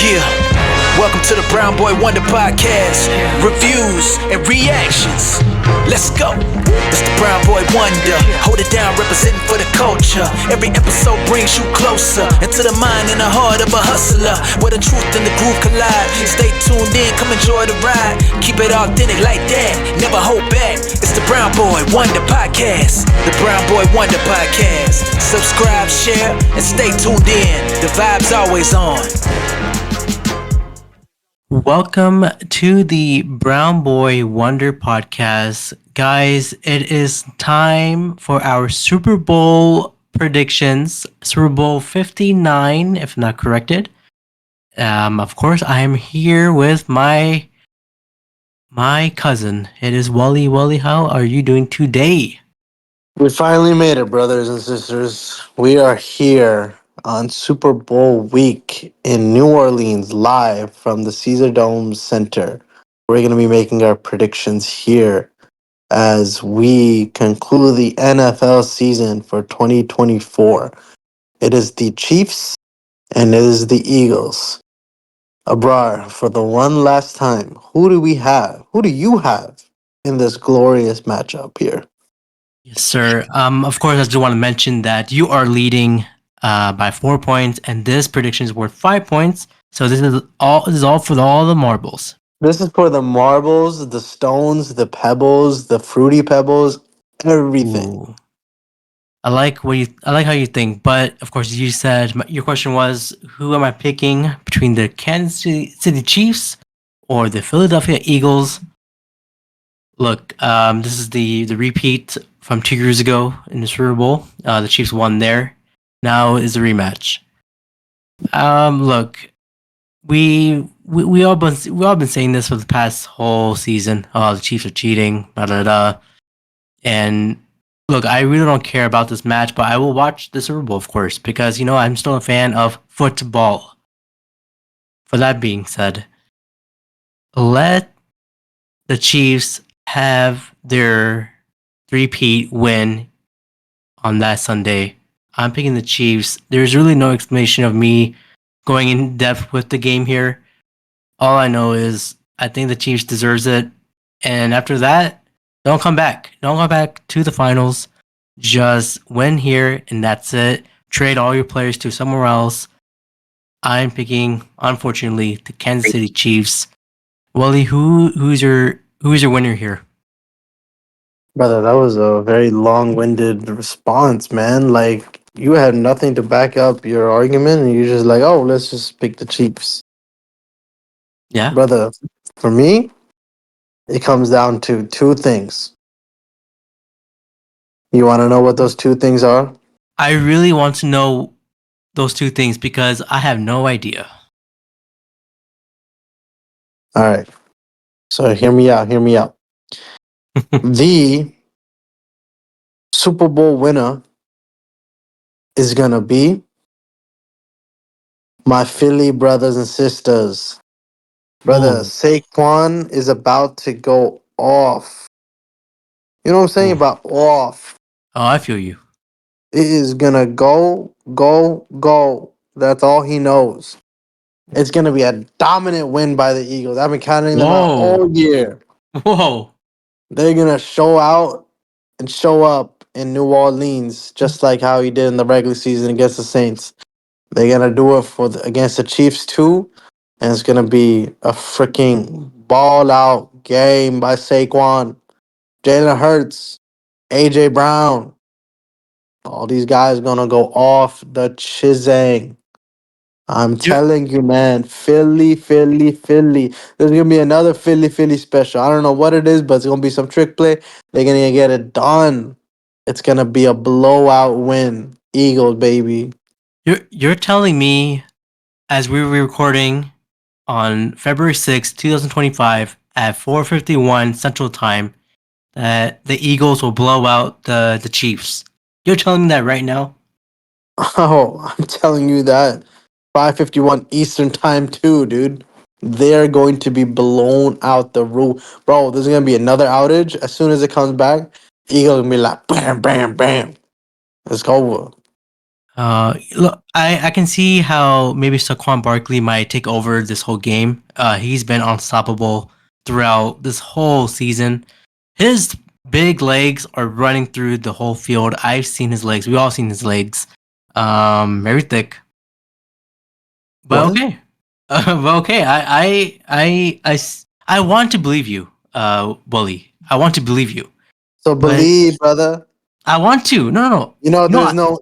Yeah, welcome to the Brown Boy Wonder Podcast. Reviews and reactions. Let's go. It's the Brown Boy Wonder. Hold it down, representing for the culture. Every episode brings you closer into the mind and the heart of a hustler, where the truth and the groove collide. Stay tuned in, come enjoy the ride. Keep it authentic like that, never hold back. It's the Brown Boy Wonder Podcast. The Brown Boy Wonder Podcast. Subscribe, share, and stay tuned in. The vibe's always on. Welcome to the Brown Boy Wonder Podcast. Guys, it is time for our Super Bowl predictions. Super Bowl 59, if not corrected. Of course, I am here with my cousin. It is Wali. Wali, how are you doing today? We finally made it, brothers and sisters. We are here on Super Bowl week in New Orleans, live from the Caesar Dome Center. We're going to be making our predictions here as we conclude the NFL season for 2024. It is the Chiefs and it is the Eagles. Abrar, for the one last time, who do we have? Who do you have in this glorious matchup here? Yes, sir. Of course, I just want to mention that you are leading by 4 points, and this prediction is worth 5 points. So this is all for all the marbles. This is for the marbles, the stones, the pebbles, the fruity pebbles, everything. Ooh. I like how you think, but of course you said your question was, who am I picking between the Kansas City Chiefs or the Philadelphia Eagles? Look, this is the repeat from 2 years ago in the Super Bowl. The Chiefs won there. Now is the rematch. Look, we all been saying this for the past whole season. Oh, the Chiefs are cheating, da da da. And look, I really don't care about this match, but I will watch the Super Bowl, of course, because I'm still a fan of football. For that being said, let the Chiefs have their three-peat win on that Sunday. I'm picking the Chiefs. There's really no explanation of me going in depth with the game here. All I know is I think the Chiefs deserves it. And after that, don't come back. Don't come back to the finals. Just win here and that's it. Trade all your players to somewhere else. I'm picking, unfortunately, the Kansas City Chiefs. Wally, who's your winner here? Brother, that was a very long-winded response, man. Like, you had nothing to back up your argument, and you're just like, oh, let's just pick the Chiefs. Yeah. Brother, for me, it comes down to two things. You want to know what those two things are? I really want to know those two things because I have no idea. All right. So hear me out. Hear me out. The Super Bowl winner is going to be my Philly brothers and sisters. Brother, Ooh. Saquon is about to go off. You know what I'm saying? Ooh. About off. Oh, I feel you. It is gonna go, go, go. That's all he knows. It's gonna be a dominant win by the Eagles. I've been counting them out Whoa. all year. Whoa. They're gonna show out and show up in New Orleans, just like how he did in the regular season against the Saints. They're gonna do it against the Chiefs too, and it's gonna be a freaking ball out game by Saquon, Jalen Hurts, AJ Brown. All these guys gonna go off the chisang. I'm You're, telling you, man. Philly, Philly, Philly. There's gonna be another Philly, Philly special. I don't know what it is, but it's gonna be some trick play. They're gonna get it done. It's gonna be a blowout win. Eagles, baby. you're telling me, as we were recording on February 6th, 2025 at 4:51 Central Time, that the Eagles will blow out the Chiefs. You're telling me that right now? Oh, I'm telling you that. 5:51 Eastern time too, dude. They're going to be blown out the roof. Bro, there's gonna be another outage. As soon as it comes back, Eagles gonna be like bam, bam, bam. Let's go. Look, I can see how maybe Saquon Barkley might take over this whole game. He's been unstoppable throughout this whole season. His big legs are running through the whole field. I've seen his legs. We all seen his legs. Very thick. But What? okay. But okay. I want to believe you, Wally. I want to believe you. So But believe, brother. I want to. No, no, no. You know, You know, there's no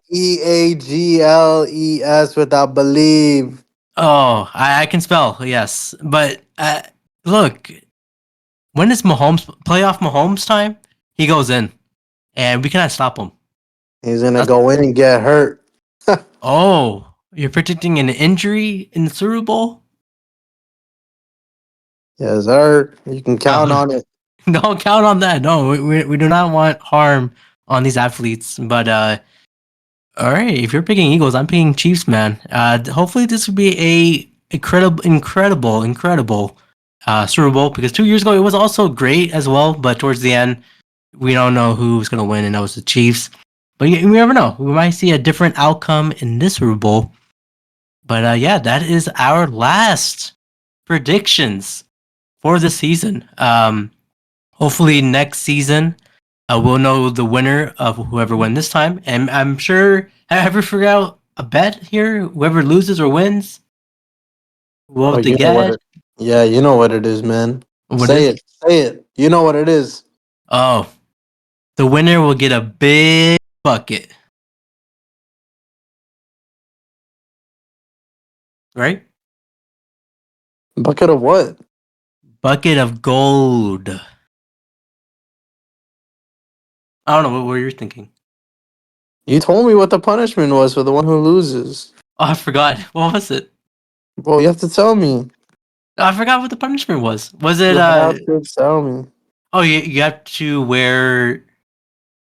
EAGLES without believe. oh, I can spell, yes. But look, when it's Mahomes playoff Mahomes time, he goes in, and we cannot stop him. He's gonna That's, go in and get hurt. oh, you're predicting an injury in the Super Bowl? Yes, sir. You can count Uh, on it. don't count on that. No, we do not want harm on these athletes. But all right, if you're picking Eagles, I'm picking Chiefs, man. Hopefully this will be a incredible Super Bowl, because 2 years ago it was also great as well, but towards the end we don't know who's gonna win, and that was the Chiefs. But you never know. We might see a different outcome in this Super Bowl. But yeah, that is our last predictions for the season. Hopefully next season we'll know the winner of whoever won this time. And I'm sure, have you figured out a bet here? Whoever loses or wins, we'll Oh, have to you know what get. it. Yeah, you know what it is, man. What Say is? it. Say it. You know what it is. Oh, the winner will get a big bucket, right? Bucket of what? Bucket of gold. I don't know what were you thinking. You told me what the punishment was for the one who loses. Oh, I forgot. What was it? Well, you have to tell me. I forgot what the punishment was. Was it? You have to tell me. Oh, you have to wear.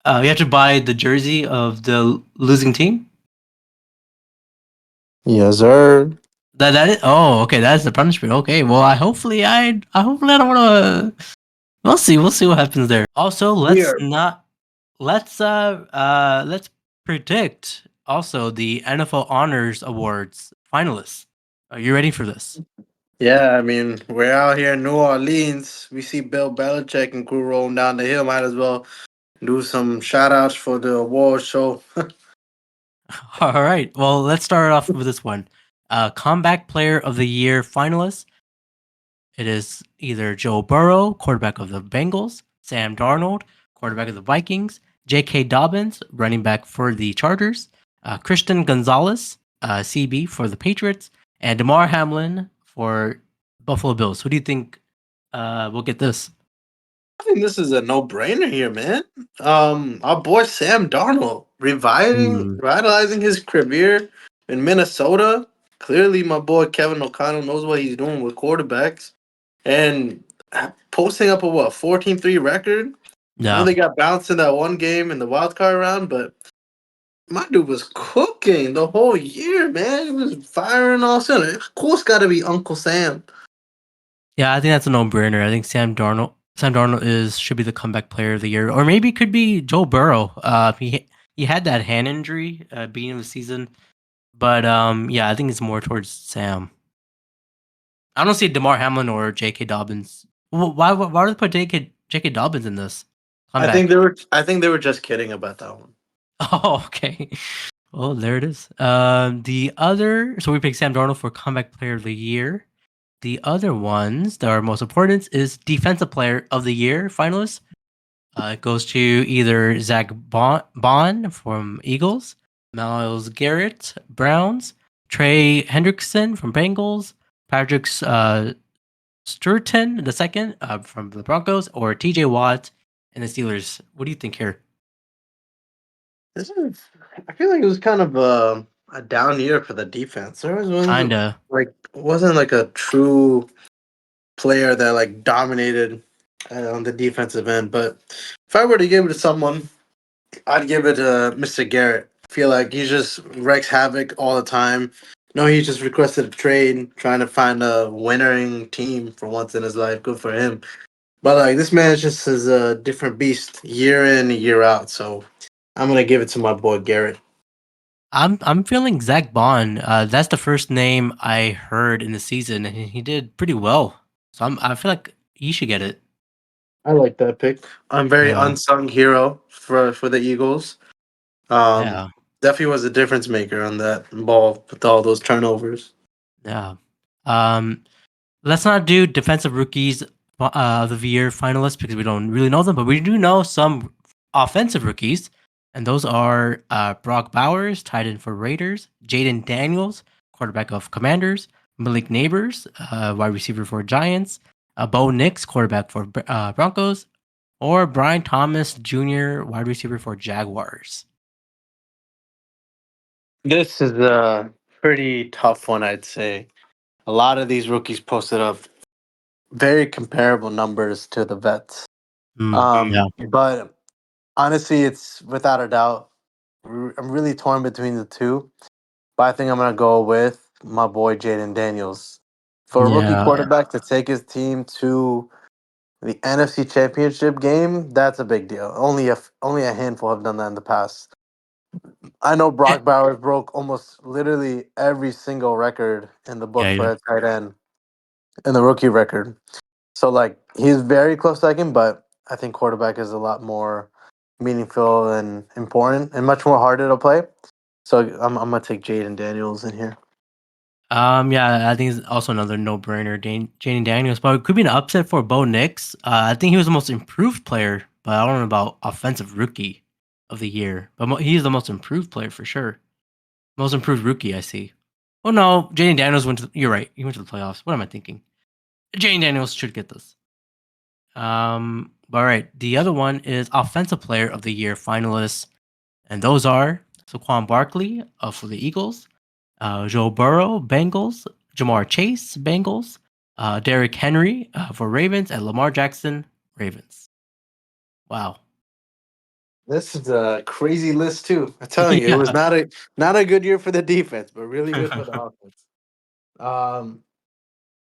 You have to buy the jersey of the losing team. Yes, sir. That is. Oh, okay. That's the punishment. Okay. Well, I hopefully I don't want to. We'll see what happens there. Also, Here. let's predict also the NFL Honors Awards finalists. Are you ready for this? Yeah, I mean, we're out here in New Orleans. We see Bill Belichick and crew rolling down the hill. Might as well do some shout outs for the award show. All right. Well, let's start off with this one. Comeback Player of the Year finalists. It is either Joe Burrow, quarterback of the Bengals, Sam Darnold, quarterback of the Vikings, J.K. Dobbins, running back for the Chargers, Christian Gonzalez, CB for the Patriots, and DeMar Hamlin for Buffalo Bills. Who do you think will get this? I think this is a no brainer here, man. Our boy Sam Darnold Hmm. revitalizing his career in Minnesota. Clearly, my boy Kevin O'Connell knows what he's doing with quarterbacks, and posting up a 14-3 record. I know Yeah. they got bounced in that one game in the wild card round, but my dude was cooking the whole year, man. He was firing all cylinders. Of course, got to be Uncle Sam. Yeah, I think that's a no-brainer. I think Sam Darnold should be the comeback player of the year, or maybe it could be Joe Burrow. He had that hand injury beginning of the season, but yeah, I think it's more towards Sam. I don't see Demar Hamlin or J.K. Dobbins. Why would they put J.K. Dobbins in this comeback? I think they were just kidding about that one. Oh, okay. Oh, there it is. The other, so we picked Sam Darnold for comeback player of the year. The other ones that are most important is defensive player of the year finalists. It goes to either Zach Bond from Eagles, Miles Garrett, Browns, Trey Hendrickson from Bengals, Patrick Sturton the second from the Broncos, or TJ Watt and the Steelers. What do you think here? This is, I feel like it was kind of a down year for the defense. There Kinda. wasn't like a true player that like dominated on the defensive end. But if I were to give it to someone, I'd give it to Mr. Garrett. Feel like he just wreaks havoc all the time. No, he just requested a trade, trying to find a winning team for once in his life. Good for him. But like this man just is a different beast year in year out. So I'm gonna give it to my boy Garrett. I'm feeling Zach Bond. That's the first name I heard in the season, and he did pretty well. So I feel like he should get it. I like that pick. I'm very Yeah, unsung hero for the Eagles. Um, yeah, Definitely was a difference maker on that ball with all those turnovers. yeah. Um, let's not do defensive rookies of the year finalists because we don't really know them, but we do know some offensive rookies, and those are Brock Bowers, tight end for Raiders, Jaden Daniels, quarterback of Commanders, Malik Neighbors, wide receiver for Giants, Bo Nix, quarterback for Broncos, or Brian Thomas Jr., wide receiver for Jaguars. This is a pretty tough one, I'd say. A lot of these rookies posted up very comparable numbers to the vets. Yeah, But honestly, it's without a doubt. I'm really torn between the two, but I think I'm gonna go with my boy Jaden Daniels. For a rookie yeah. quarterback to take his team to the NFC Championship game, that's a big deal. Only a handful have done that in the past. I know Eh, Brock Bowers broke almost literally every single record in the book yeah, for yeah. a tight end in the rookie record. So like he's very close second, but I think quarterback is a lot more meaningful and important and much more harder to play. So I'm gonna take Jaden Daniels in here. Yeah, I think it's also another no-brainer. Jaden Daniels, but it could be an upset for Bo Nix. I think he was the most improved player, but I don't know about offensive rookie of the year. But he's the most improved player for sure. Most improved rookie, I see. Oh no, Jaden Daniels went to. You're right. He went to the playoffs. What am I thinking? Jaden Daniels should get this. All right. The other one is offensive player of the year finalists, and those are Saquon Barkley for the Eagles, Joe Burrow, Bengals, Jamar Chase, Bengals, Derrick Henry for Ravens, and Lamar Jackson, Ravens. Wow. This is a crazy list too. I'm telling you, it was not a good year for the defense, but really good for the Yeah. offense. Um,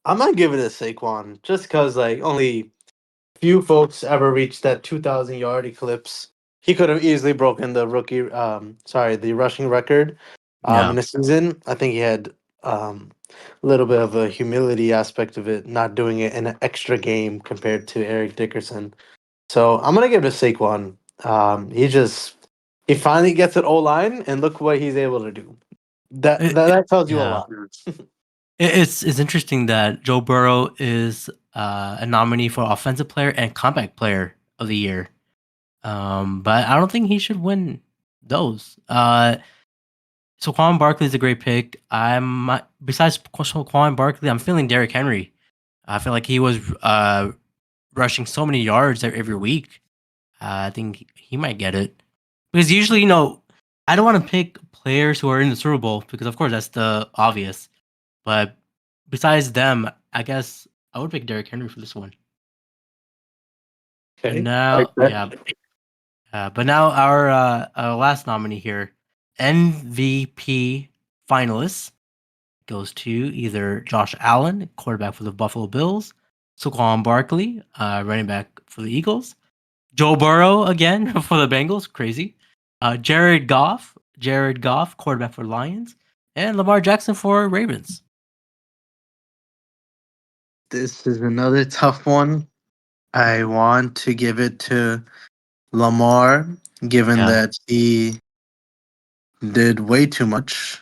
I'm gonna give it a Saquon just because like only few folks ever reached that 2,000 yard eclipse. He could have easily broken the rushing record Yeah. in a season. I think he had a little bit of a humility aspect of it, not doing it in an extra game compared to Eric Dickerson. So I'm gonna give it to Saquon. He finally gets an O line, and look what he's able to do. That tells you a Yeah. lot. It's interesting that Joe Burrow is a nominee for offensive player and comeback player of the year. But I don't think he should win those. Saquon Barkley is a great pick. Besides Saquon Barkley, I'm feeling Derrick Henry. I feel like he was rushing so many yards every week. I think he might get it because usually, I don't want to pick players who are in the Super Bowl because, of course, that's the obvious. But besides them, I guess I would pick Derrick Henry for this one. And Okay, like now, yeah, that. but now our last nominee here, MVP finalists goes to either Josh Allen, quarterback for the Buffalo Bills, Saquon Barkley, running back for the Eagles, Joe Burrow again for the Bengals, crazy, Jared Goff, quarterback for the Lions, and Lamar Jackson for Ravens. This is another tough one. I want to give it to Lamar, given Yeah. that he did way too much.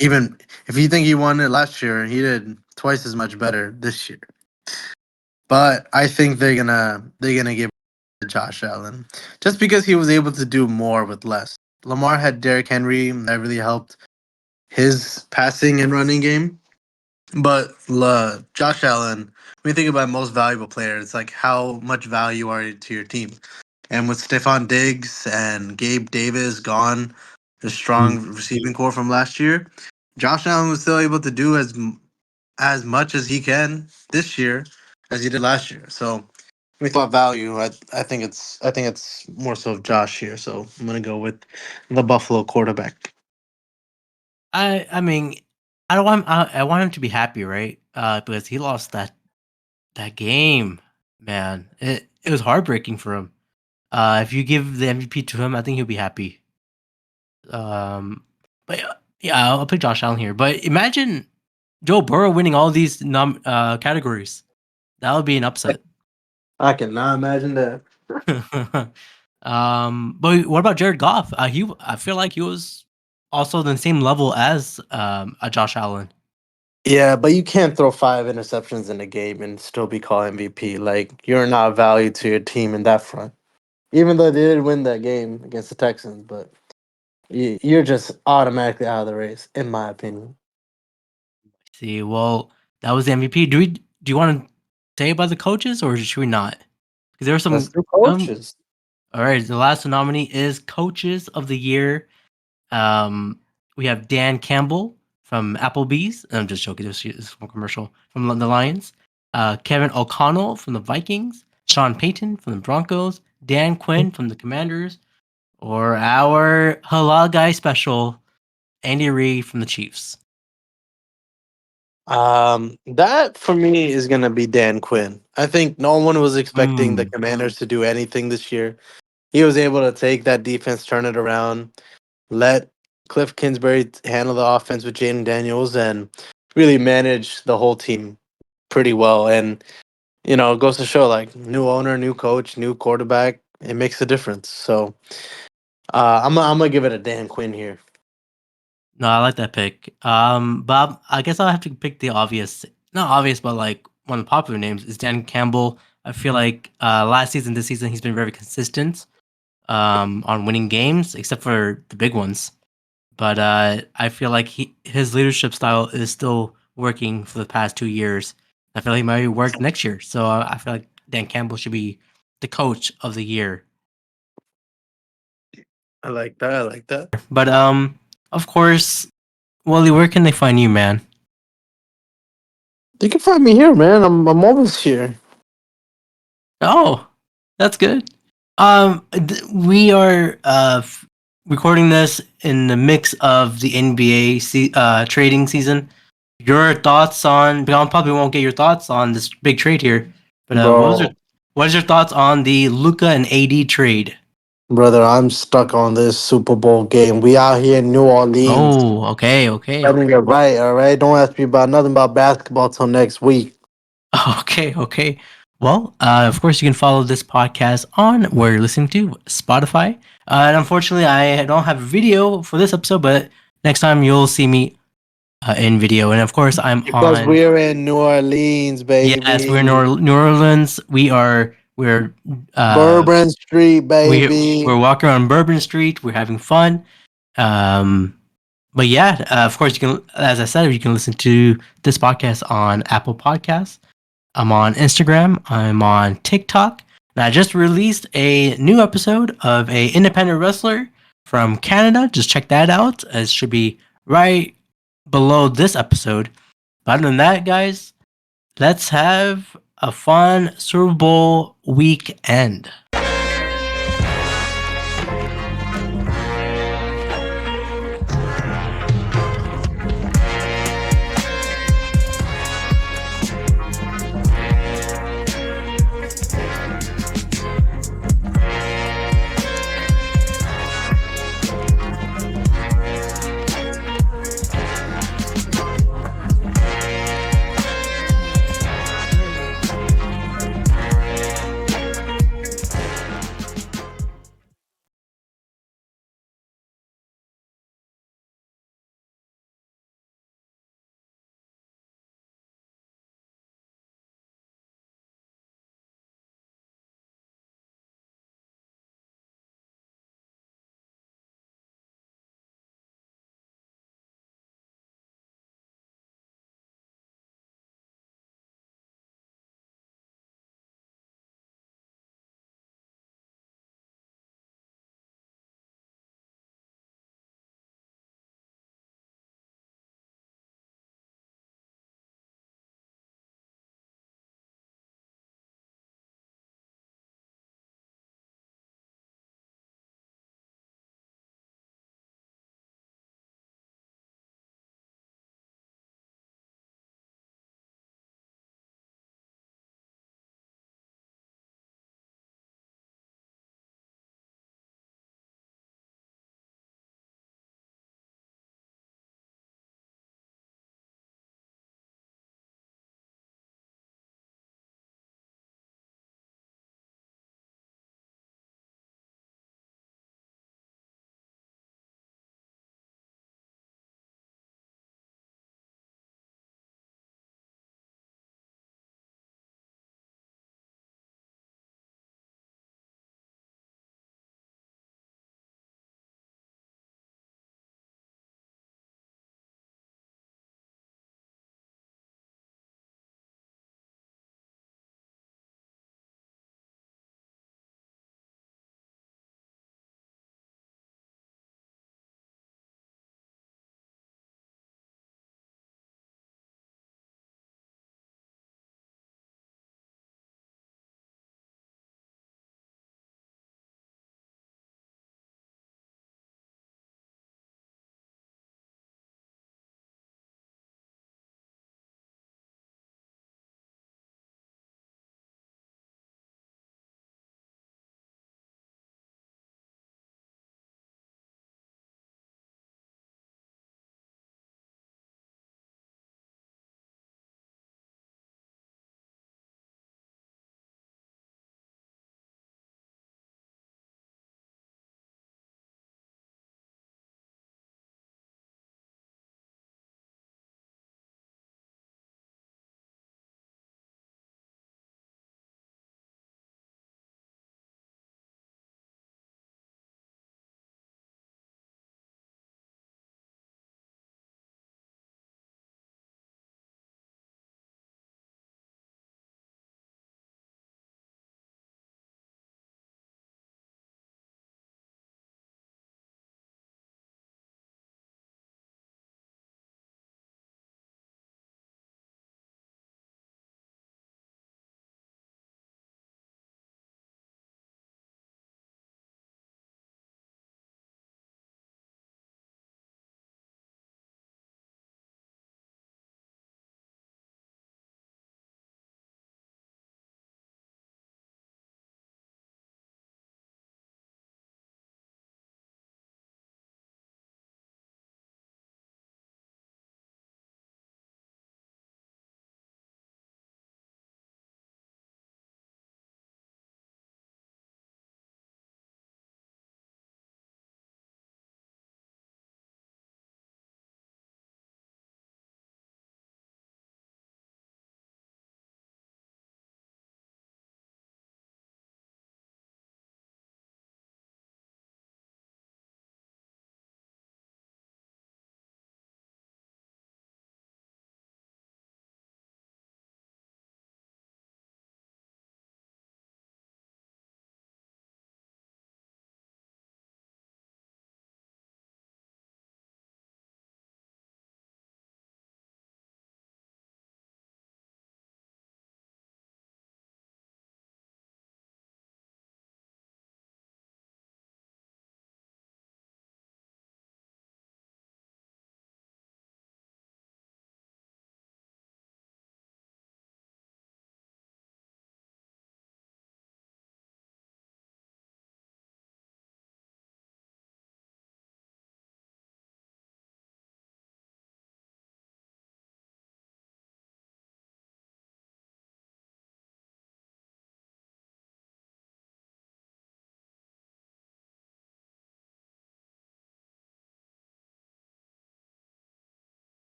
Even if you think he won it last year, he did twice as much better this year. But I think they're gonna give it to Josh Allen just because he was able to do more with less. Lamar had Derrick Henry that really helped his passing and running game. But Josh Allen, when you think about most valuable player, it's like how much value are you to your team? And with Stephon Diggs and Gabe Davis gone, the Mm. strong receiving core from last year, Josh Allen was still able to do as much as he can this year as he did last year. So when we thought value, I think it's more so of Josh here. So I'm gonna go with the Buffalo quarterback. I mean, I don't want I want him to be happy, right? Because he lost that game, man. It was heartbreaking for him. If you give the MVP to him, I think he'll be happy. But yeah, I'll pick Josh Allen here. But imagine Joe Burrow winning all these categories. That would be an upset. I cannot imagine that. But what about Jared Goff? I feel like he was also the same level as a Josh Allen. Yeah, but you can't throw 5 interceptions in a game and still be called MVP. Like, you're not valued to your team in that front. Even though they did win that game against the Texans, but you're just automatically out of the race, in my opinion. See, well, that was the MVP. Do you want to say about the coaches, or should we not? Because there were Let's some. do Um, coaches. all right, the last nominee is Coaches of the Year. We have Dan Campbell from Applebee's. I'm just joking. This is a commercial from the Lions. Kevin O'Connell from the Vikings. Sean Payton from the Broncos. Dan Quinn from the Commanders. Or our halal guy special, Andy Reid from the Chiefs. That for me is gonna be Dan Quinn. I think no one was expecting the Mm. Commanders to do anything this year. He was able to take that defense, turn it around, let Cliff Kingsbury handle the offense with Jaden Daniels, and really manage the whole team pretty well. And it goes to show, like, new owner, new coach, new quarterback, it makes a difference. So I'm gonna give it a Dan Quinn here. No, I like that pick. Bob, I guess I'll have to pick the obvious, not obvious, but like one of the popular names is Dan Campbell. I feel like last season, this season, he's been very consistent on winning games, except for the big ones. But I feel like his leadership style is still working for the past 2 years. I feel like it might work next year. So I feel like Dan Campbell should be the coach of the year. I like that. I like that. But of course, Wally, where can they find you, man? You can find me here, man. I'm always here. Oh, that's good. We are recording this in the mix of the NBA trading season. Your thoughts on? I probably won't get your thoughts on this big trade here. But Bro, what is your thoughts on the Luca and AD trade? brother, I'm stuck on this Super Bowl game. We out here in New Orleans. Oh, okay, okay. Getting it right, all right? Don't ask me about nothing about basketball till next week. Okay, okay. Well, of course, you can follow this podcast on where you're listening to Spotify. And unfortunately, I don't have video for this episode, but next time you'll see me in video. And of course, I'm Because on. we're in New Orleans, Yes, we're in baby. New Orleans. We're uh, Bourbon Street, we're baby. walking around Bourbon Street. We're having fun. Um, but yeah, of course, you can. As I said, you can listen to this podcast on Apple Podcasts. I'm on Instagram. I'm on TikTok. And I just released a new episode of a independent wrestler from Canada. Just check that out. It should be right below this episode. But other than that, guys, let's have a fun Super Bowl weekend.